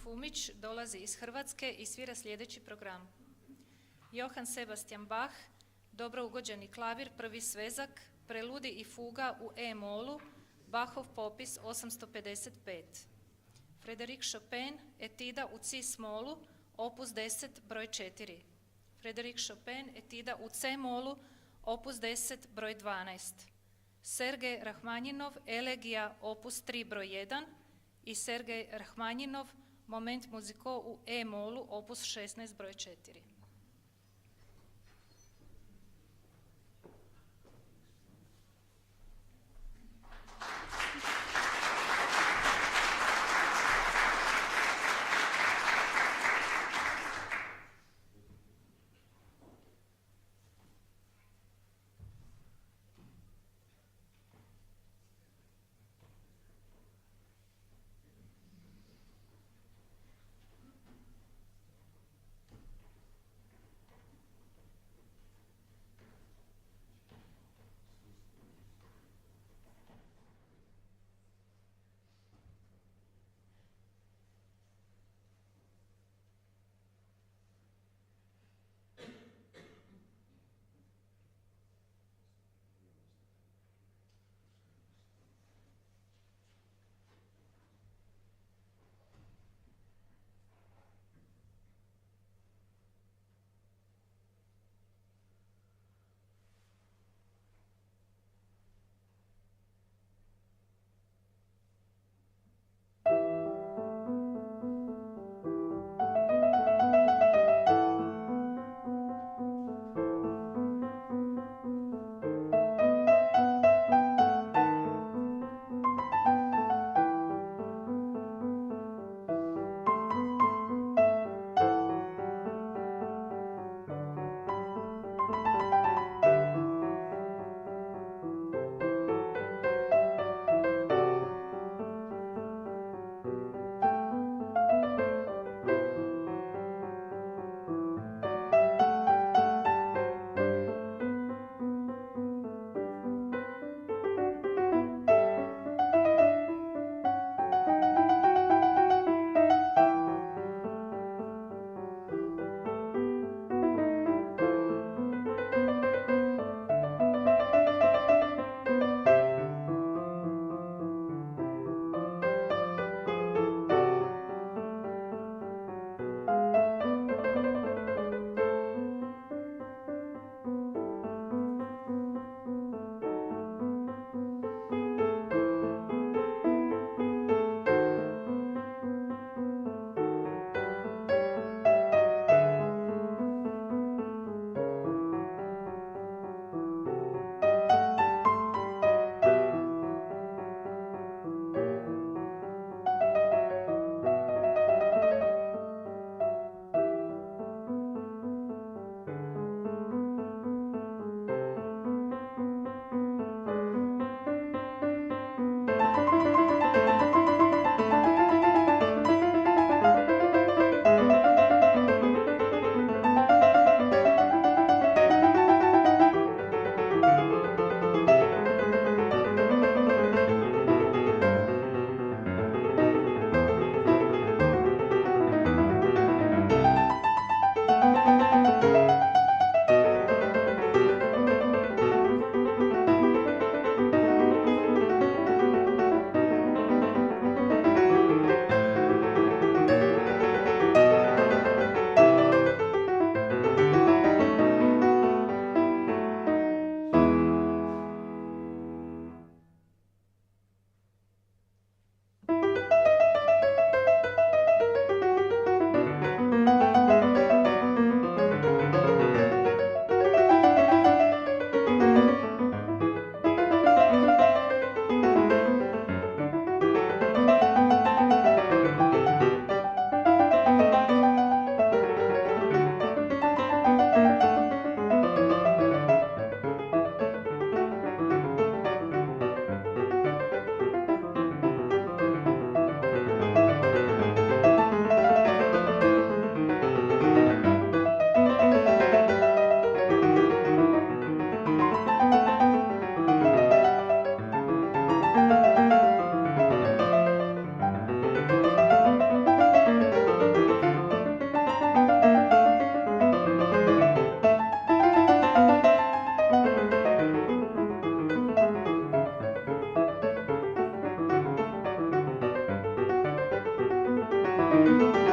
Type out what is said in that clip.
Fumić dolazi iz Hrvatske i svira sljedeći program: Johann Sebastian Bach, dobro ugođeni klavir, prvi svezak, preludi i fuga u E-molu, Bachov popis 855. Frédéric Chopin, etida u C-smolu, opus 10, broj 4. Frédéric Chopin, etida u C-molu, opus 10, broj 12. Sergej Rahmanjinov, elegija, opus 3, broj 1. I Sergej Rahmanjinov, moment muziko u E-molu, opus 16, broj 4. Thank you.